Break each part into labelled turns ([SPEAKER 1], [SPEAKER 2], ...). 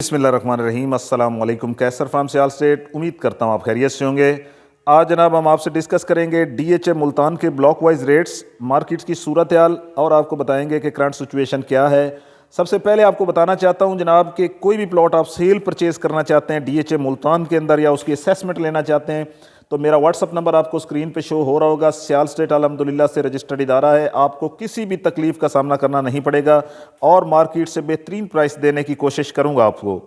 [SPEAKER 1] बिस्मिल्लाहिर्रहमानिर्रहीम। अस्सलाम वालेकुम। कैसर फार्म सियाल स्टेट, उम्मीद करता हूँ आप खैरियत से होंगे। आज जनाब हम आपसे डिस्कस करेंगे डीएचए मुल्तान के ब्लॉक वाइज रेट्स, मार्केट की सूरत हाल और आपको बताएंगे कि करंट सिचुएशन क्या है। सबसे पहले आपको बताना चाहता हूँ जनाब कि कोई भी प्लॉट आप सेल परचेज करना चाहते हैं डीएचए मुल्तान के अंदर या उसकी असेसमेंट लेना चाहते हैं तो मेरा व्हाट्सअप नंबर आपको स्क्रीन पे शो हो रहा होगा। सियाल स्टेट अल्हम्दुलिल्लाह से रजिस्टर्ड इदारा है, आपको किसी भी तकलीफ का सामना करना नहीं पड़ेगा और मार्केट से बेहतरीन प्राइस देने की कोशिश करूंगा आपको।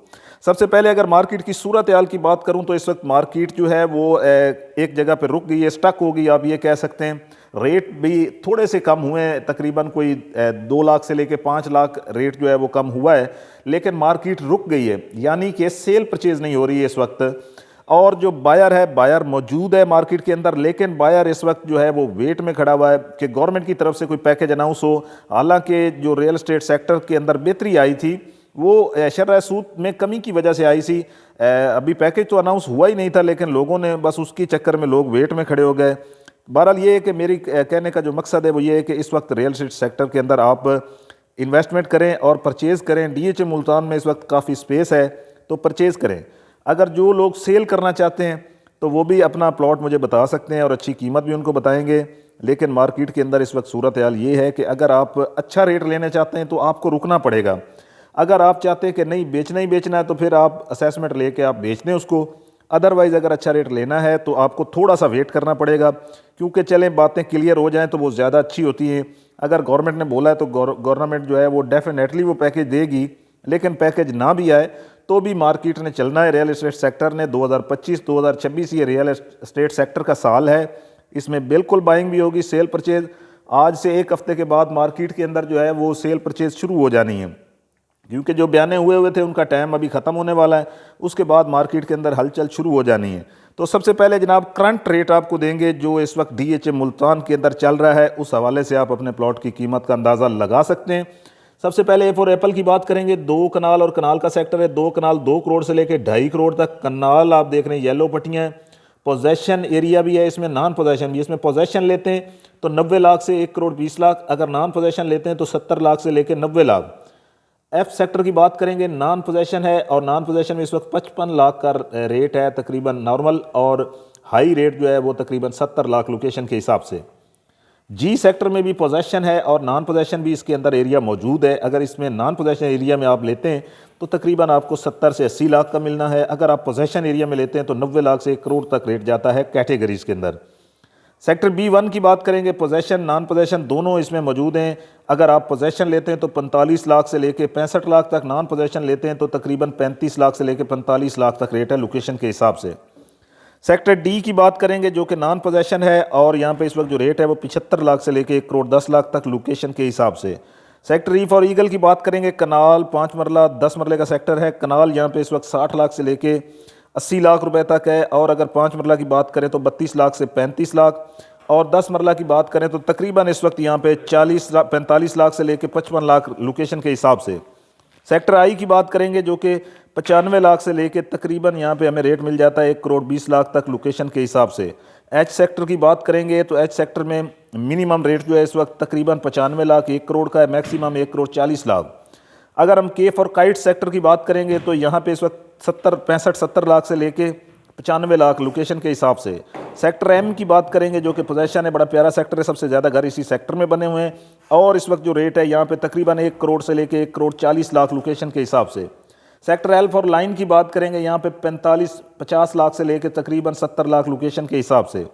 [SPEAKER 1] सबसे पहले अगर मार्केट की सूरत हाल की बात करूं तो इस वक्त मार्केट जो है वो एक जगह पर रुक गई है, स्टक हो गई, आप ये कह सकते हैं। रेट भी थोड़े से कम हुए हैं, तकरीबन कोई 2 लाख से लेके 5 लाख रेट जो है वो कम हुआ है, लेकिन मार्केट रुक गई है, यानी कि सेल परचेज नहीं हो रही है इस वक्त। और जो बायर है, बायर मौजूद है मार्केट के अंदर, लेकिन बायर इस वक्त जो है वो वेट में खड़ा हुआ है कि गवर्नमेंट की तरफ से कोई पैकेज अनाउंस हो। हालांकि जो रियल एस्टेट सेक्टर के अंदर बेहतरी आई थी वो शरह सूद में कमी की वजह से आई थी। अभी पैकेज तो अनाउंस हुआ ही नहीं था, लेकिन लोगों ने बस उसके चक्कर में लोग वेट में खड़े हो गए। बहरहाल ये है कि मेरी कहने का जो मकसद है वो ये है कि इस वक्त रियल एस्टेट सेक्टर के अंदर आप इन्वेस्टमेंट करें और परचेज़ करें। डीएचए मुल्तान में इस वक्त काफ़ी स्पेस है तो परचेज़ करें। अगर जो लोग सेल करना चाहते हैं तो वो भी अपना प्लॉट मुझे बता सकते हैं और अच्छी कीमत भी उनको बताएंगे। लेकिन मार्केट के अंदर इस वक्त सूरत हाल ये है कि अगर आप अच्छा रेट लेना चाहते हैं तो आपको रुकना पड़ेगा। अगर आप चाहते हैं कि नहीं बेचना ही बेचना है तो फिर आप असेसमेंट लेके आप बेच दें उसको। अदरवाइज़ अगर अच्छा रेट लेना है तो आपको थोड़ा सा वेट करना पड़ेगा, क्योंकि चलें बातें क्लियर हो जाएं तो वो ज़्यादा अच्छी होती हैं। अगर गवर्नमेंट ने बोला है तो गवर्नमेंट जो है वो डेफिनेटली वो पैकेज देगी, लेकिन पैकेज ना भी आए तो भी मार्केट ने चलना है। रियल एस्टेट सेक्टर ने 2025-2026 ये रियल एस्टेट सेक्टर का साल है, इसमें बिल्कुल बाइंग भी होगी, सेल परचेज। आज से एक हफ्ते के बाद मार्केट के अंदर जो है वो सेल परचेज शुरू हो जानी है, क्योंकि जो बयाने हुए थे उनका टाइम अभी ख़त्म होने वाला है, उसके बाद मार्केट के अंदर हलचल शुरू हो जानी है। तो सबसे पहले जनाब करंट रेट आपको देंगे जो इस वक्त डीएचए मुल्तान के अंदर चल रहा है, उस हवाले से आप अपने प्लॉट की कीमत का अंदाज़ा लगा सकते हैं। सबसे पहले ए फॉर एप्पल की बात करेंगे। 2 कनाल और कनाल का सेक्टर है। 2 कनाल 2 करोड़ से लेकर 2.5 करोड़ तक। कनाल आप देख रहे हैं येलो पट्टियाँ हैं। पोजेशन एरिया भी है इसमें, नॉन पोजेशन भी। इसमें पोजेशन लेते हैं तो 90 लाख से 1 करोड़ 20 लाख, अगर नॉन पोजेशन लेते हैं तो 70 लाख से लेकर 90 लाख। एफ सेक्टर की बात करेंगे, नॉन पोजेशन है और नॉन पोजेशन में इस वक्त 55 लाख का रेट है तकरीबन नॉर्मल, और हाई रेट जो है वो तकरीबन 70 लाख लोकेशन के हिसाब से। जी सेक्टर में भी पोजेशन है और नॉन पोजेशन भी इसके अंदर एरिया मौजूद है। अगर इसमें नॉन पोजेशन एरिया में आप लेते हैं तो तकरीबन आपको 70 से 80 लाख का मिलना है। अगर आप पोजेशन एरिया में लेते हैं तो 90 लाख से 1 करोड़ तक रेट जाता है कैटेगरीज के अंदर। सेक्टर B1 की बात करेंगे, पोजेशन नॉन पोजेशन दोनों इसमें मौजूद हैं। अगर आप पोजेशन लेते हैं तो 45 लाख से लेकर 65 लाख तक, नॉन पोजेशन लेते हैं तो तकरीबन 35 लाख से लेकर 45 लाख तक रेट है लोकेशन के हिसाब से। सेक्टर डी की बात करेंगे जो कि नॉन पोजेशन है और यहाँ पे इस वक्त जो रेट है वो 75 लाख से लेकर 1 करोड़ 10 लाख तक लोकेशन के हिसाब से। सेक्टर ई फॉर ईगल की बात करेंगे, कनाल 5 मरला 10 मरले का सेक्टर है। कनाल यहाँ पे इस वक्त 60 लाख से लेके 80 लाख रुपए तक है, और अगर 5 मरला की बात करें तो 32 लाख से 35 लाख, और 10 मरला की बात करें तो तकरीबन इस वक्त यहाँ पे 45 लाख से लेके 55 लाख लोकेशन के हिसाब से। सेक्टर आई की बात करेंगे जो कि 95 लाख से लेके तकरीबन यहाँ पे हमें रेट मिल जाता है 1 करोड़ 20 लाख तक लोकेशन के हिसाब से। एच सेक्टर की बात करेंगे तो एच सेक्टर में मिनिमम रेट जो है इस वक्त तकरीबन 95 लाख 1 करोड़ का है, मैक्सिमम 1 करोड़ 40 लाख। अगर हम के फॉर काइट सेक्टर की बात करेंगे तो यहाँ पे इस वक्त 70 लाख से लेके 95 लाख लोकेशन के हिसाब से। सेक्टर एम की बात करेंगे जो कि पोजेशन है, बड़ा प्यारा सेक्टर है, सबसे ज़्यादा घर इसी सेक्टर में बने हुए हैं, और इस वक्त जो रेट है यहाँ पे तकरीबन 1 करोड़ से लेके 1 करोड़ 40 लाख लोकेशन के हिसाब से। सेक्टर एल फॉर लाइन की बात करेंगे, यहाँ पे 50 लाख से लेके तकरीबन 70 लाख लोकेशन के हिसाब से।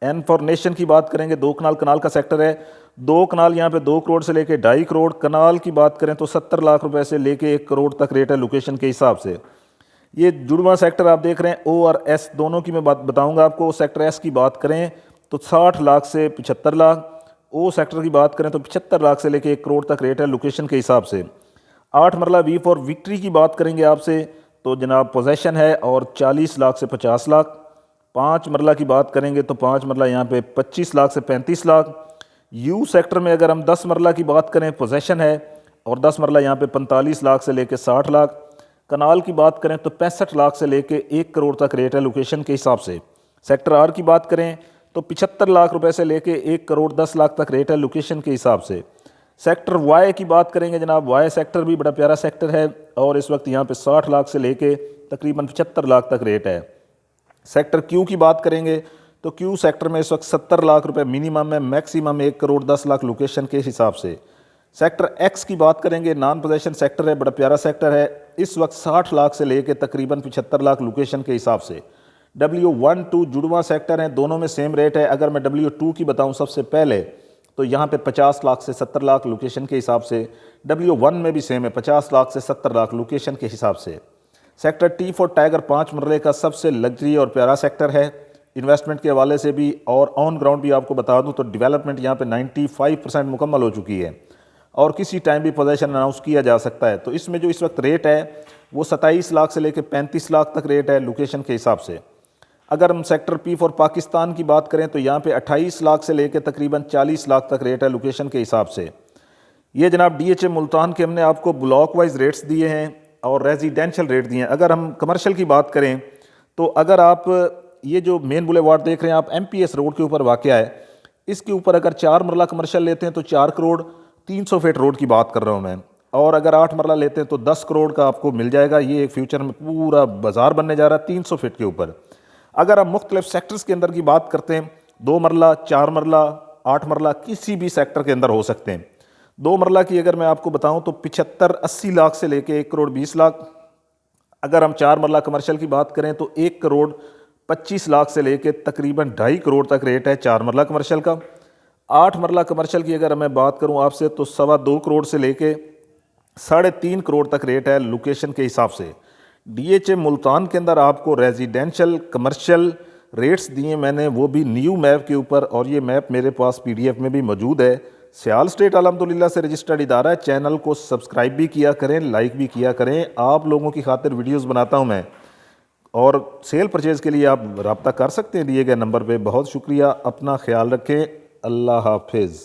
[SPEAKER 1] एन फॉर नेशन की बात करेंगे, 2 कनाल कनाल का सेक्टर है। 2 कनाल यहाँ पे 2 करोड़ से लेके 2.5 करोड़। कनाल की बात करें तो 70 लाख रुपए से लेके 1 करोड़ तक रेट है लोकेशन के हिसाब से। ये जुड़वा सेक्टर आप देख रहे हैं, ओ और एस दोनों की मैं बात बताऊंगा आपको। सेक्टर एस की बात करें तो 60 लाख से 75 लाख। ओ सेक्टर की बात करें तो 75 लाख से लेके 1 करोड़ तक रेट है लोकेशन के हिसाब से। 8 मरला वी फॉर विक्ट्री की बात करेंगे आपसे तो जनाब पोजेशन है और 40 लाख से 50 लाख। 5 मरला की बात करेंगे तो 5 मरला यहाँ पे 25 लाख से 35 लाख। यू सेक्टर में अगर हम 10 मरला की बात करें पोजेशन है और 10 मरला यहाँ पे 45 लाख से लेके 60 लाख। कनाल की बात करें तो 65 लाख से लेके 1 करोड़ तक रेट है लोकेशन के हिसाब से। सेक्टर आर की बात करें तो 75 लाख रुपए से लेके 1 करोड़ 10 लाख तक रेट है लोकेशन के हिसाब से। सेक्टर वाई की बात करेंगे जनाब, वाई सेक्टर भी बड़ा प्यारा सेक्टर है और इस वक्त यहाँ पे 60 लाख से लेके तकरीबन 75 लाख तक रेट है। सेक्टर क्यू की बात करेंगे तो क्यू सेक्टर में इस वक्त 70 लाख रुपए मिनिमम है, मैक्सिमम 1 करोड़ 10 लाख लोकेशन के हिसाब से। सेक्टर एक्स की बात करेंगे, नॉन पोजेशन सेक्टर है, बड़ा प्यारा सेक्टर है, इस वक्त 60 लाख से लेके तकरीबन 75 लाख लोकेशन के हिसाब से। W1-2 जुड़वा सेक्टर हैं, दोनों में सेम रेट है। अगर मैं W2 की बताऊं सबसे पहले तो यहाँ पे 50 लाख से 70 लाख लोकेशन के हिसाब से। W1 में भी सेम है, 50 लाख से 70 लाख लोकेशन के हिसाब से। सेक्टर T4 टाइगर 5 मरले का सबसे लग्जरी और प्यारा सेक्टर है इन्वेस्टमेंट के हवाले से भी, और ऑन ग्राउंड भी आपको बता दूं तो डेवलपमेंट यहाँ पे 95% मुकम्मल हो चुकी है और किसी टाइम भी पोजीशन अनाउंस किया जा सकता है। तो इसमें जो इस वक्त रेट है वो 27 लाख से लेकर 35 लाख तक रेट है लोकेशन के हिसाब से। अगर हम सेक्टर P4 पाकिस्तान की बात करें तो यहाँ पे 28 लाख से लेकर तकरीबन 40 लाख तक रेट है लोकेशन के हिसाब से। ये जनाब DHA मुल्तान के हमने आपको ब्लॉक वाइज रेट्स दिए हैं और रेजिडेंशियल रेट दिए हैं। अगर हम कमर्शियल की बात करें तो अगर आप ये जो मेन बुलेवार्ड देख रहे हैं आप, MPS रोड के ऊपर वाक़या है, इसके ऊपर अगर 4 मरला कमर्शियल लेते हैं तो 4 करोड़ 300 फीट रोड की बात कर रहा हूँ मैं, और अगर 8 मरला लेते हैं तो 10 करोड़ का आपको मिल जाएगा। ये एक फ्यूचर में पूरा बाजार बनने जा रहा है 300 फीट के ऊपर। अगर हम मुख्तलिफ सेक्टर्स के अंदर की बात करते हैं, 2 मरला 4 मरला 8 मरला किसी भी सेक्टर के अंदर हो सकते हैं। 2 मरला की अगर मैं आपको बताऊं तो 75-80 लाख से लेके 1 करोड़ 20 लाख। अगर हम 4 मरला कमर्शियल की बात करें तो 1 करोड़ 25 लाख से लेके तकरीबन 2.5 करोड़ तक रेट है 4 मरला कमर्शियल का। 8 मरला कमर्शियल की अगर मैं बात करूं आपसे तो 2.25 करोड़ से लेके 3.5 करोड़ तक रेट है लोकेशन के हिसाब से। DHA मुल्तान के अंदर आपको रेजिडेंशियल कमर्शियल रेट्स दिए मैंने, वो भी न्यू मैप के ऊपर, और ये मैप मेरे पास PDF में भी मौजूद है। सियाल स्टेट अल्हम्दुलिल्लाह से रजिस्टर्ड इदारा है। चैनल को सब्सक्राइब भी किया करें, लाइक भी किया करें। आप लोगों की खातिर वीडियोस बनाता हूं मैं, और सेल परचेज़ के लिए आप रब्ता कर सकते हैं दिए गए नंबर पे। बहुत शुक्रिया, अपना ख्याल रखें, अल्लाह हाफिज़।